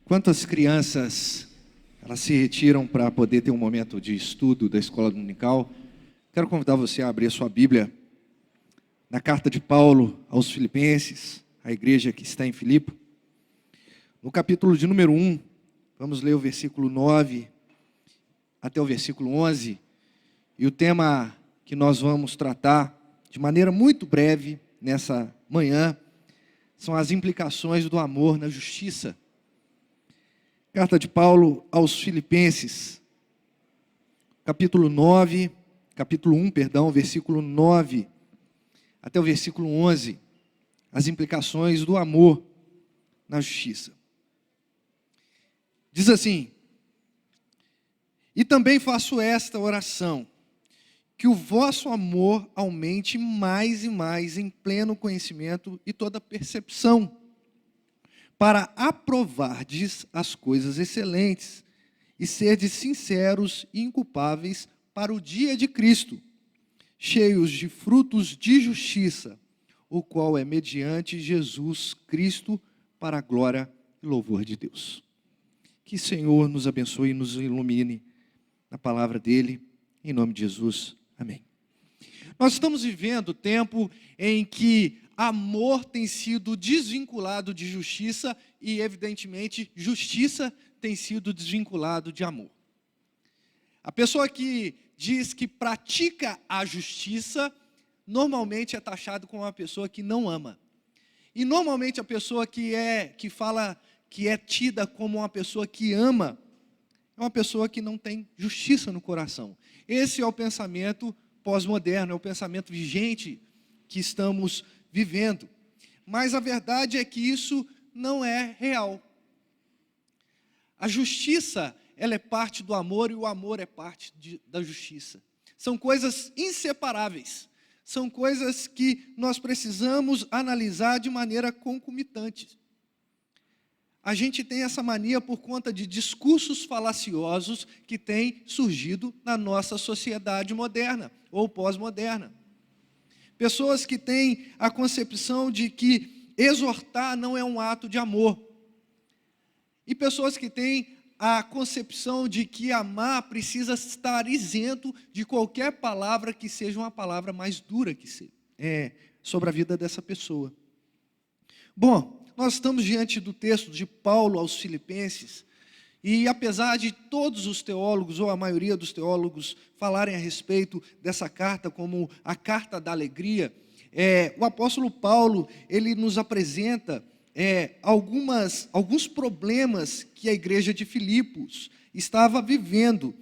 Quantas crianças elas se retiram para poder ter um momento de estudo da escola dominical? Quero convidar você a abrir a sua Bíblia na carta de Paulo aos Filipenses, a igreja que está em Filipe. No capítulo de número 1, vamos ler o versículo 9 até o versículo 11. E o tema que nós vamos tratar de maneira muito breve nessa manhã são as implicações do amor na justiça. Carta de Paulo aos Filipenses, capítulo 1, versículo 9 até o versículo 11, as implicações do amor na justiça. Diz assim: e também faço esta oração, que o vosso amor aumente mais e mais em pleno conhecimento e toda percepção, para aprovardes as coisas excelentes e serdes sinceros e inculpáveis para o dia de Cristo, cheios de frutos de justiça, o qual é mediante Jesus Cristo para a glória e louvor de Deus. Que o Senhor nos abençoe e nos ilumine na palavra dele, em nome de Jesus, amém. Nós estamos vivendo o tempo em que amor tem sido desvinculado de justiça e, evidentemente, justiça tem sido desvinculado de amor. A pessoa que diz que pratica a justiça, normalmente é taxado como uma pessoa que não ama. E, normalmente, a pessoa que fala que é tida como uma pessoa que ama, é uma pessoa que não tem justiça no coração. Esse é o pensamento pós-moderno, é o pensamento vigente que estamos vivendo. Mas a verdade é que isso não é real. A justiça, ela é parte do amor e o amor é parte da justiça. São coisas inseparáveis. São coisas que nós precisamos analisar de maneira concomitante. A gente tem essa mania por conta de discursos falaciosos que têm surgido na nossa sociedade moderna ou pós-moderna. Pessoas que têm a concepção de que exortar não é um ato de amor. E pessoas que têm a concepção de que amar precisa estar isento de qualquer palavra que seja uma palavra mais dura sobre a vida dessa pessoa. Bom, nós estamos diante do texto de Paulo aos Filipenses, e apesar de todos os teólogos, ou a maioria dos teólogos, falarem a respeito dessa carta como a carta da alegria, o apóstolo Paulo, ele nos apresenta alguns problemas que a igreja de Filipos estava vivendo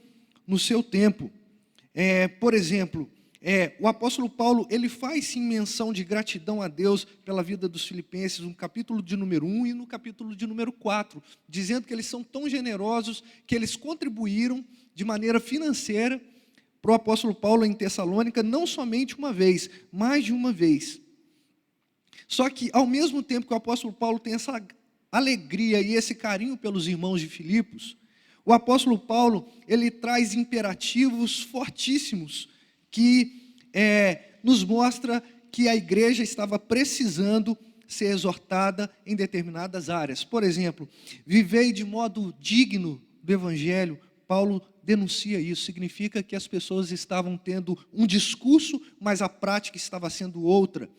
no seu tempo. Por exemplo, o apóstolo Paulo, ele faz sim menção de gratidão a Deus pela vida dos filipenses, no capítulo de número 1 e no capítulo de número 4, dizendo que eles são tão generosos que eles contribuíram de maneira financeira para o apóstolo Paulo em Tessalônica, não somente uma vez, mais de uma vez. Só que, ao mesmo tempo que o apóstolo Paulo tem essa alegria e esse carinho pelos irmãos de Filipos, o apóstolo Paulo, ele traz imperativos fortíssimos que nos mostra que a igreja estava precisando ser exortada em determinadas áreas. Por exemplo, vivei de modo digno do evangelho. Paulo denuncia isso, significa que as pessoas estavam tendo um discurso, mas a prática estava sendo outra.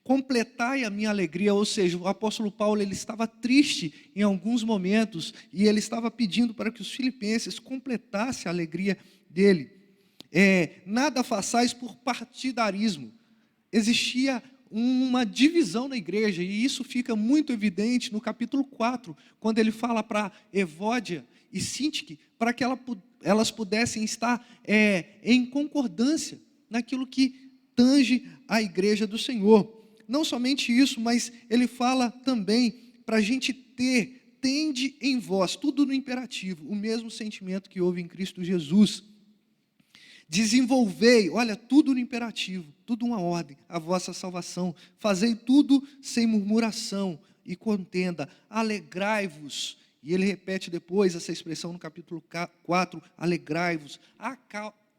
Completai a minha alegria, ou seja, o apóstolo Paulo, ele estava triste em alguns momentos, e ele estava pedindo para que os filipenses completassem a alegria dele. Nada façais por partidarismo. Existia uma divisão na igreja, e isso fica muito evidente no capítulo 4, quando ele fala para Evódia e Sintique, para que elas pudessem estar em concordância naquilo que tange a igreja do Senhor. Não somente isso, mas ele fala também para a gente tende em vós, tudo no imperativo, o mesmo sentimento que houve em Cristo Jesus. Desenvolvei, olha, tudo no imperativo, tudo uma ordem, a vossa salvação. Fazei tudo sem murmuração e contenda. Alegrai-vos. E ele repete depois essa expressão no capítulo 4, alegrai-vos.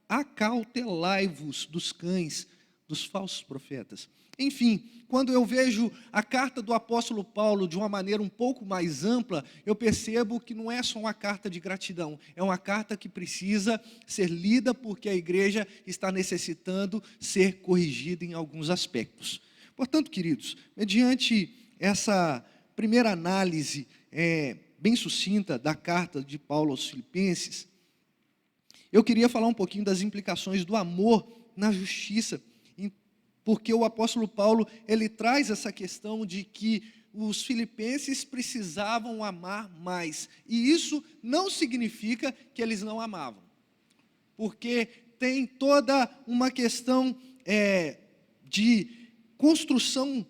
Acautelai-vos dos cães, dos falsos profetas. Enfim, quando eu vejo a carta do apóstolo Paulo de uma maneira um pouco mais ampla, eu percebo que não é só uma carta de gratidão, é uma carta que precisa ser lida porque a igreja está necessitando ser corrigida em alguns aspectos. Portanto, queridos, mediante essa primeira análise bem sucinta da carta de Paulo aos Filipenses, eu queria falar um pouquinho das implicações do amor na justiça, porque o apóstolo Paulo, ele traz essa questão de que os filipenses precisavam amar mais, e isso não significa que eles não amavam, porque tem toda uma questão de construção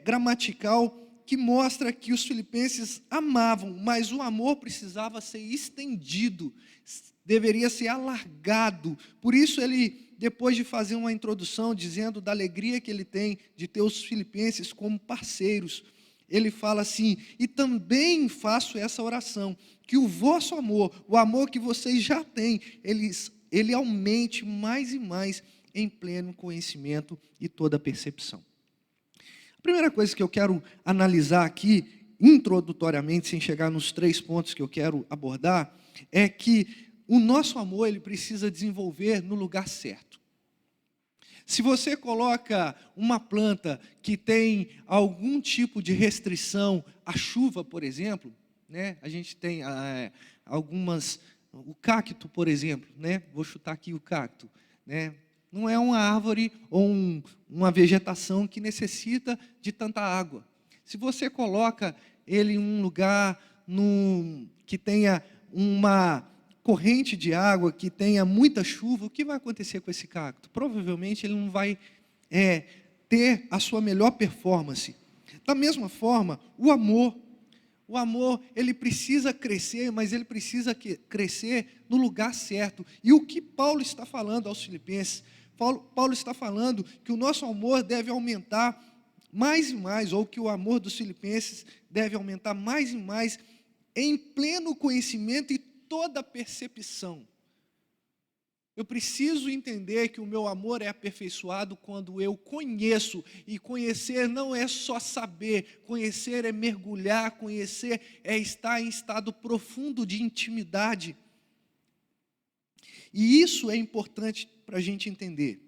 gramatical que mostra que os filipenses amavam, mas o amor precisava ser estendido, deveria ser alargado. Por isso ele, depois de fazer uma introdução dizendo da alegria que ele tem de ter os filipenses como parceiros, ele fala assim: e também faço essa oração, que o vosso amor, o amor que vocês já têm, ele aumente mais e mais em pleno conhecimento e toda percepção. A primeira coisa que eu quero analisar aqui, introdutoriamente, sem chegar nos 3 pontos que eu quero abordar, é que o nosso amor, ele precisa desenvolver no lugar certo. Se você coloca uma planta que tem algum tipo de restrição à chuva, por exemplo, né? A gente tem algumas, o cacto, por exemplo, né? Vou chutar aqui o cacto, né? Não é uma árvore ou uma vegetação que necessita de tanta água. Se você coloca ele em um lugar que tenha uma corrente de água, que tenha muita chuva, o que vai acontecer com esse cacto? Provavelmente ele não vai ter a sua melhor performance. Da mesma forma, o amor, ele precisa crescer, mas ele precisa crescer no lugar certo. E o que Paulo está falando aos Filipenses? Paulo está falando que o nosso amor deve aumentar mais e mais, ou que o amor dos filipenses deve aumentar mais e mais em pleno conhecimento e toda percepção. Eu preciso entender que o meu amor é aperfeiçoado quando eu conheço, e conhecer não é só saber, conhecer é mergulhar, conhecer é estar em estado profundo de intimidade. E isso é importante para a gente entender.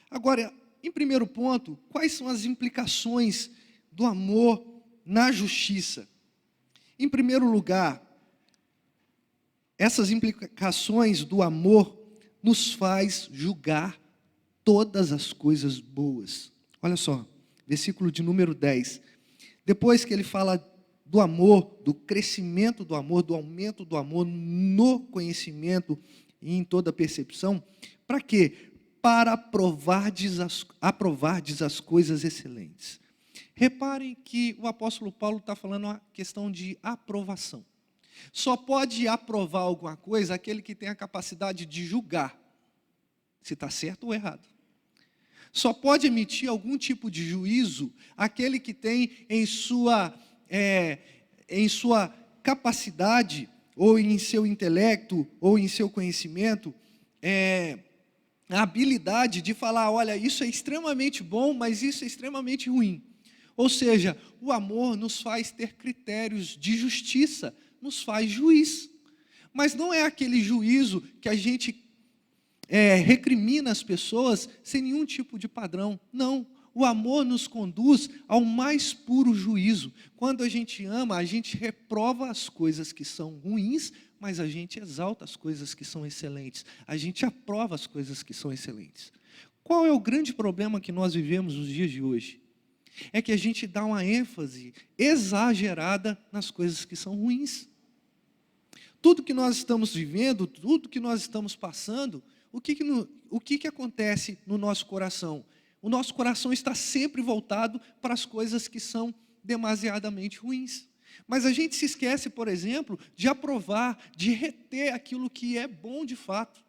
Agora, em primeiro ponto, quais são as implicações do amor na justiça? Em primeiro lugar, essas implicações do amor nos faz julgar todas as coisas boas. Olha só, versículo de número 10. Depois que ele fala do amor, do crescimento do amor, do aumento do amor no conhecimento e em toda percepção, para quê? Para aprovardes as coisas excelentes. Reparem que o apóstolo Paulo está falando uma questão de aprovação. Só pode aprovar alguma coisa aquele que tem a capacidade de julgar se está certo ou errado. Só pode emitir algum tipo de juízo aquele que tem em sua capacidade, ou em seu intelecto, ou em seu conhecimento, a habilidade de falar: olha, isso é extremamente bom, mas isso é extremamente ruim. Ou seja, o amor nos faz ter critérios de justiça, nos faz juiz. Mas não é aquele juízo que a gente recrimina as pessoas sem nenhum tipo de padrão. Não, o amor nos conduz ao mais puro juízo. Quando a gente ama, a gente reprova as coisas que são ruins, mas a gente exalta as coisas que são excelentes. A gente aprova as coisas que são excelentes. Qual é o grande problema que nós vivemos nos dias de hoje? É que a gente dá uma ênfase exagerada nas coisas que são ruins. Tudo que nós estamos vivendo, tudo que nós estamos passando, o que acontece no nosso coração? O nosso coração está sempre voltado para as coisas que são demasiadamente ruins. Mas a gente se esquece, por exemplo, de aprovar, de reter aquilo que é bom de fato.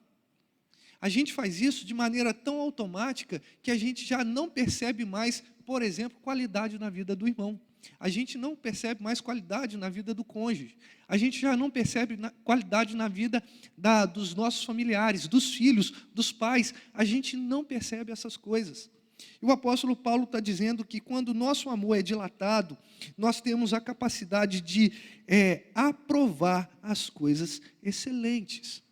A gente faz isso de maneira tão automática que a gente já não percebe mais, por exemplo, qualidade na vida do irmão. a gente não percebe mais qualidade na vida do cônjuge. A gente já não percebe qualidade na vida dos nossos familiares, dos filhos, dos pais. A gente não percebe essas coisas. E o apóstolo Paulo está dizendo que quando o nosso amor é dilatado, nós temos a capacidade de aprovar as coisas excelentes.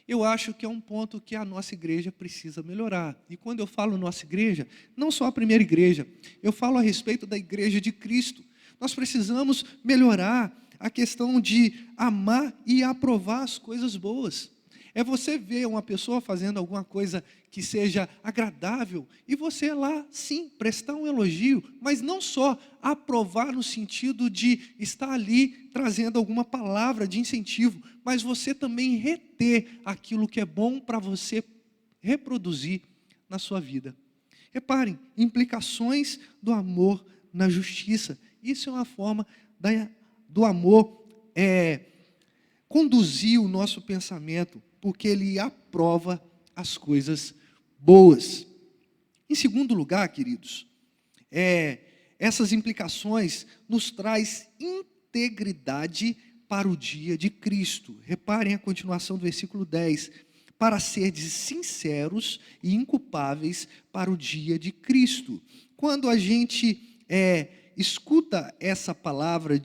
Eu acho que é um ponto que a nossa igreja precisa melhorar. E quando eu falo nossa igreja, não só a primeira igreja, eu falo a respeito da igreja de Cristo. Nós precisamos melhorar a questão de amar e aprovar as coisas boas. É você ver uma pessoa fazendo alguma coisa que seja agradável e você lá, sim, prestar um elogio, mas não só aprovar no sentido de estar ali trazendo alguma palavra de incentivo, mas você também reter aquilo que é bom para você reproduzir na sua vida. Reparem, implicações do amor na justiça. Isso é uma forma do amor conduzir o nosso pensamento, porque ele aprova as coisas boas. Em segundo lugar, queridos, essas implicações nos traz integridade para o dia de Cristo. Reparem a continuação do versículo 10. Para serdes sinceros e inculpáveis para o dia de Cristo. Quando a gente escuta essa palavra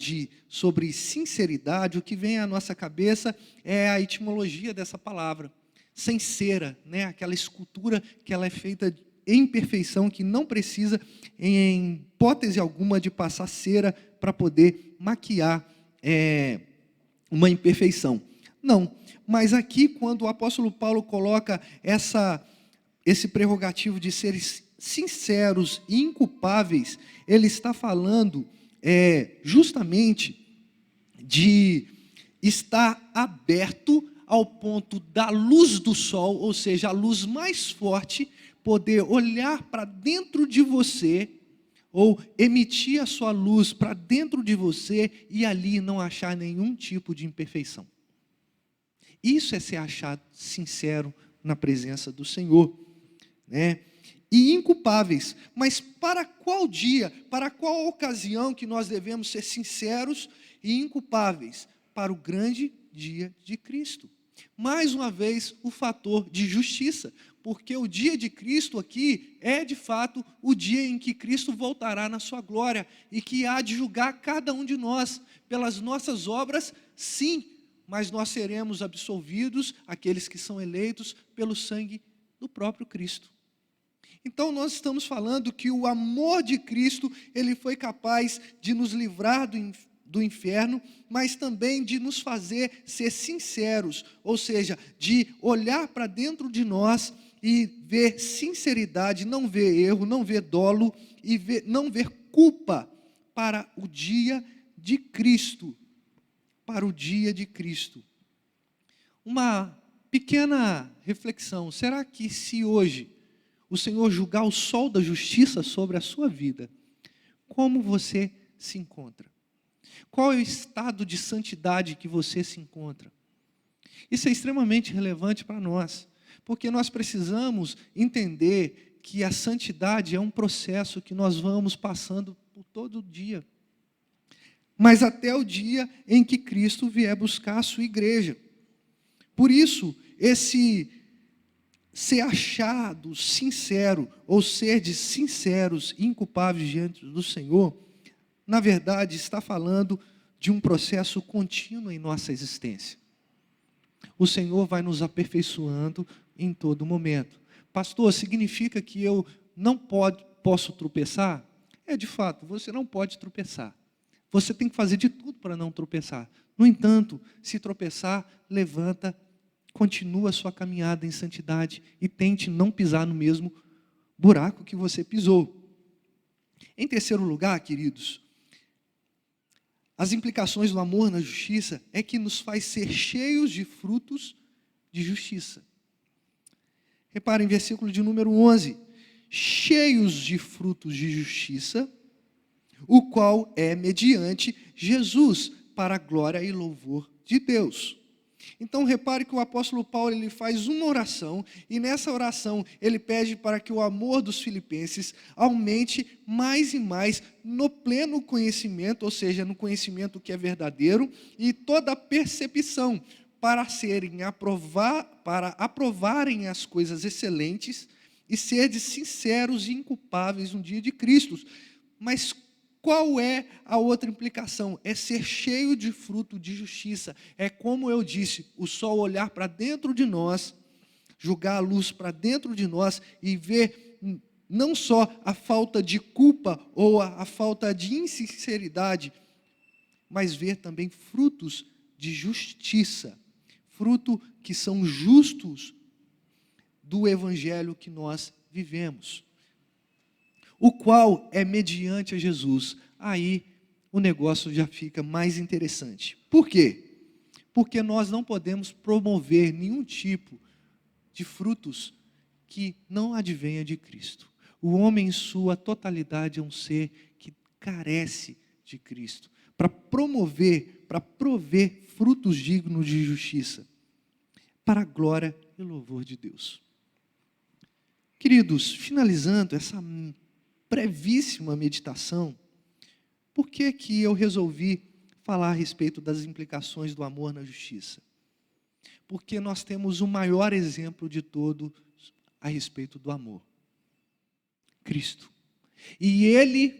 sobre sinceridade, o que vem à nossa cabeça é a etimologia dessa palavra. Sem cera, né? Aquela escultura que ela é feita em perfeição, que não precisa, em hipótese alguma, de passar cera para poder maquiar uma imperfeição. Não, mas aqui quando o apóstolo Paulo coloca esse prerrogativo de seres sinceros e inculpáveis, ele está falando justamente de estar aberto ao ponto da luz do sol, ou seja, a luz mais forte, poder olhar para dentro de você, ou emitir a sua luz para dentro de você, e ali não achar nenhum tipo de imperfeição. Isso é ser achado sincero na presença do Senhor, né? E inculpáveis. Mas para qual dia, para qual ocasião que nós devemos ser sinceros e inculpáveis? Para o grande dia de Cristo. Mais uma vez, o fator de justiça, porque o dia de Cristo aqui é de fato o dia em que Cristo voltará na sua glória e que há de julgar cada um de nós pelas nossas obras, sim, mas nós seremos absolvidos, aqueles que são eleitos, pelo sangue do próprio Cristo. Então nós estamos falando que o amor de Cristo, ele foi capaz de nos livrar do inferno, mas também de nos fazer ser sinceros, ou seja, de olhar para dentro de nós e ver sinceridade, não ver erro, não ver dolo e não ver culpa para o dia de Cristo. Para o dia de Cristo. Uma pequena reflexão: será que se hoje o Senhor julgar o sol da justiça sobre a sua vida, como você se encontra? Qual é o estado de santidade que você se encontra? Isso é extremamente relevante para nós, porque nós precisamos entender que a santidade é um processo que nós vamos passando por todo dia. Mas até o dia em que Cristo vier buscar a sua igreja. Por isso, esse ser achado sincero, ou ser de sinceros e inculpáveis diante do Senhor, na verdade está falando de um processo contínuo em nossa existência. O Senhor vai nos aperfeiçoando em todo momento. Pastor, significa que eu não posso tropeçar? De fato, você não pode tropeçar. Você tem que fazer de tudo para não tropeçar. No entanto, se tropeçar, levanta, continua a sua caminhada em santidade e tente não pisar no mesmo buraco que você pisou. Em terceiro lugar, queridos, as implicações do amor na justiça é que nos faz ser cheios de frutos de justiça. Reparem, versículo de número 11. Cheios de frutos de justiça, o qual é mediante Jesus, para a glória e louvor de Deus. Então repare que o apóstolo Paulo ele faz uma oração, e nessa oração ele pede para que o amor dos filipenses aumente mais e mais no pleno conhecimento, ou seja, no conhecimento que é verdadeiro, e toda a percepção para aprovarem as coisas excelentes e serem sinceros e inculpáveis no dia de Cristo. Mas qual é a outra implicação? É ser cheio de fruto de justiça. É como eu disse, o sol olhar para dentro de nós, jogar a luz para dentro de nós e ver não só a falta de culpa ou a falta de insinceridade, mas ver também frutos de justiça, fruto que são justos do evangelho que nós vivemos, o qual é mediante a Jesus. Aí o negócio já fica mais interessante. Por quê? Porque nós não podemos promover nenhum tipo de frutos que não advenha de Cristo. O homem em sua totalidade é um ser que carece de Cristo, para prover frutos dignos de justiça, para a glória e louvor de Deus. Queridos, finalizando essa brevíssima meditação, por que que eu resolvi falar a respeito das implicações do amor na justiça? Porque nós temos o maior exemplo de todos a respeito do amor: Cristo. E Ele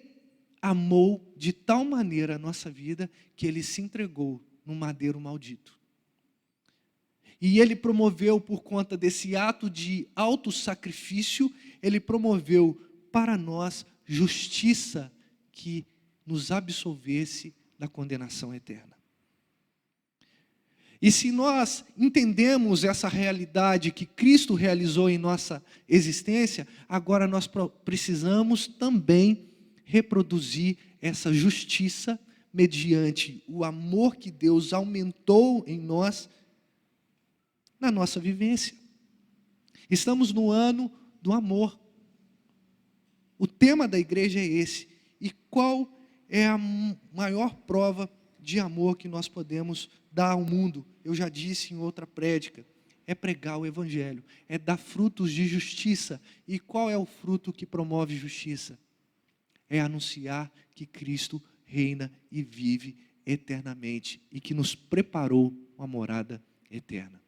amou de tal maneira a nossa vida que Ele se entregou no madeiro maldito. E Ele promoveu, por conta desse ato de autossacrifício, Ele promoveu para nós justiça que nos absolvesse da condenação eterna. E se nós entendemos essa realidade que Cristo realizou em nossa existência, agora nós precisamos também reproduzir essa justiça mediante o amor que Deus aumentou em nós, na nossa vivência. Estamos no ano do amor. O tema da igreja é esse. E qual é a maior prova de amor que nós podemos dar ao mundo? Eu já disse em outra prédica, é pregar o evangelho, é dar frutos de justiça. E qual é o fruto que promove justiça? É anunciar que Cristo reina e vive eternamente e que nos preparou uma morada eterna.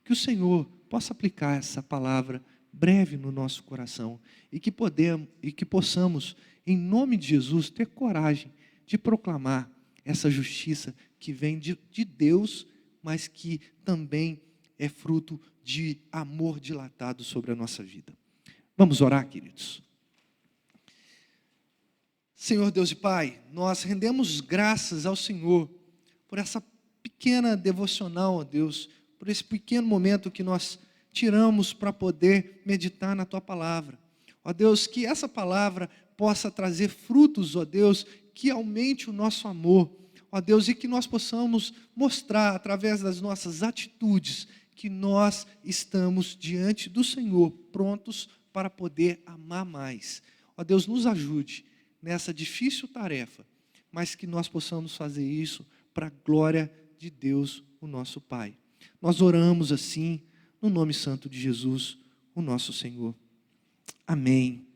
Que o Senhor possa aplicar essa palavra breve no nosso coração e que possamos, em nome de Jesus, ter coragem de proclamar essa justiça que vem de Deus, mas que também é fruto de amor dilatado sobre a nossa vida. Vamos orar, queridos. Senhor Deus e Pai, nós rendemos graças ao Senhor por essa pequena devocional, ó Deus, por esse pequeno momento que nós tiramos para poder meditar na Tua palavra. Ó Deus, que essa palavra possa trazer frutos, ó Deus, que aumente o nosso amor, ó Deus, e que nós possamos mostrar através das nossas atitudes que nós estamos diante do Senhor, prontos para poder amar mais. Ó Deus, nos ajude nessa difícil tarefa, mas que nós possamos fazer isso para a glória de Deus, o nosso Pai. Nós oramos assim, no nome santo de Jesus, o nosso Senhor. Amém.